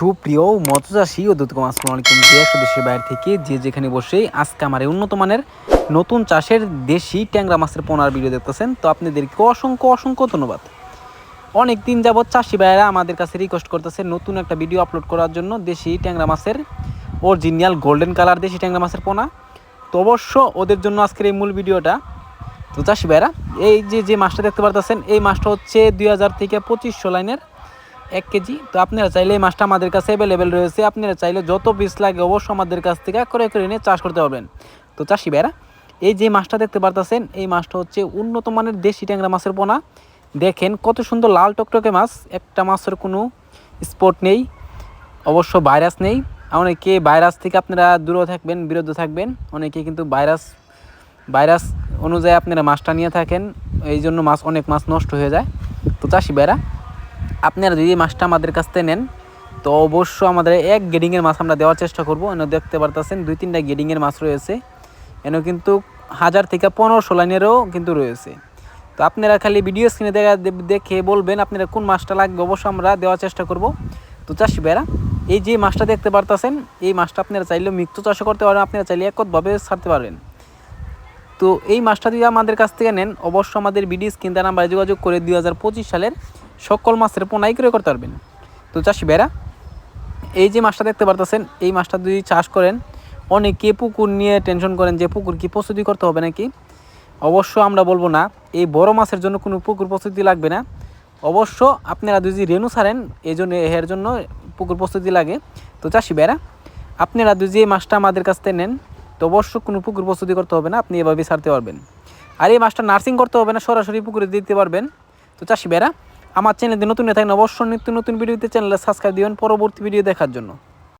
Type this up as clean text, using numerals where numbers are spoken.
সুপ্রিয় মৎস্যচাষী ও দর্শক আসসালামু আলাইকুম। দেশ ও দেশের বাইরে থেকে যে যেখানে বসে আজকে আমার এই উন্নত মানের নতুন চাষের দেশি ট্যাংরা মাছের পোনার ভিডিও দেখতেছেন, তো আপনাদেরকে অসংখ্য অসংখ্য ধন্যবাদ। অনেক দিন যাবৎ চাষি ভাইয়েরা আমাদের কাছে রিকোয়েস্ট করতেছে নতুন একটা ভিডিও আপলোড করার জন্য দেশি ট্যাংরা মাছের অরিজিনাল গোল্ডেন কালার দেশি ট্যাংরা মাছের পোনা। তো অবশ্য ওদের জন্য আজকের এই মূল ভিডিওটা। তো চাষি ভাইয়েরা এই যে মাছটা দেখতে পারতেছেন, এই মাছটা হচ্ছে 2000 থেকে 2500 লাইনের 1 কেজি। তো আপনারা চাইলে এই মাছটা আমাদের কাছে অ্যাভেলেবেল রয়েছে, আপনারা চাইলে যত পিস লাগে অবশ্যই আমাদের কাছ থেকে ক্রয় করে নিয়ে চাষ করতে পারবেন। তো চাষি ভাইরা এই যে মাছটা দেখতে পারতেছেন, এই মাছটা হচ্ছে উন্নত মানের দেশি ট্যাংরা মাছের পোনা। দেখেন কত সুন্দর লাল টকটকে মাছ, একটা মাছের কোনো স্পট নেই, অবশ্য ভাইরাস নেই। অনেকে ভাইরাস থেকে আপনারা দূরে থাকবেন, বিরত থাকবেন। অনেকে কিন্তু ভাইরাস অনুযায়ী আপনারা মাছটা নিয়ে থাকেন, এই জন্য অনেক মাছ নষ্ট হয়ে যায়। তো চাষি ভাইরা আপনারা যদি মাছটা আমাদের কাছ থেকে নেন তো অবশ্যই আমাদের এক গ্রেডিংয়ের মাছ আমরা দেওয়ার চেষ্টা করব। এনে দেখতে পারতেছেন 2-3টা গ্রেডিংয়ের মাছ রয়েছে, এনে কিন্তু 1000 থেকে 1500 লাইনেরও কিন্তু রয়েছে। তো আপনারা খালি ভিডিও স্ক্রিনে দেখে বলবেন আপনারা কোন মাছটা লাগবে, অবশ্যই আমরা দেওয়ার চেষ্টা করব। তো চাষি ভাইরা এই যে মাছটা দেখতে পারতেছেন, এই মাছটা আপনারা চাইলে মিক্স চাষও করতে পারেন, আপনারা চাইলে এককভাবে ছাড়তে পারবেন। তো এই মাছটা যদি আমাদের কাছ থেকে নেন অবশ্যই আমাদের ভিডিও স্ক্রিনে নাম্বারে যোগাযোগ করে 2025 সালের সকল মাছের পোনাই ক্রয় করতে পারবেন। তো চাষি ভাইরা এই যে মাছটা দেখতে পারতেছেন, এই মাছটা যদি চাষ করেন, অনেকে পুকুর নিয়ে টেনশন করেন যে পুকুর কি প্রস্তুতি করতে হবে নাকি। অবশ্য আমরা বলবো না, এই বড় মাছের জন্য কোনো পুকুর প্রস্তুতি লাগবে না। অবশ্য আপনারা যদি রেণু ছাড়েন এই জন্য এর জন্য পুকুর প্রস্তুতি লাগে। তো চাষি ভাইরা আপনারা যদি এই মাছটা আমাদের কাছ থেকে নেন তো অবশ্য কোনো পুকুর প্রস্তুতি করতে হবে না, আপনি এভাবেই ছাড়তে পারবেন। আর এই মাছটা নার্সিং করতে হবে না, সরাসরি পুকুরে দিতে পারবেন। তো চাষি ভাইরা আমার চ্যানেলে নতুন থাকেন অবশ্যই নিত্য নতুন ভিডিওতে চ্যানেলে সাবস্ক্রাইব দিবেন পরবর্তী ভিডিও দেখার জন্য।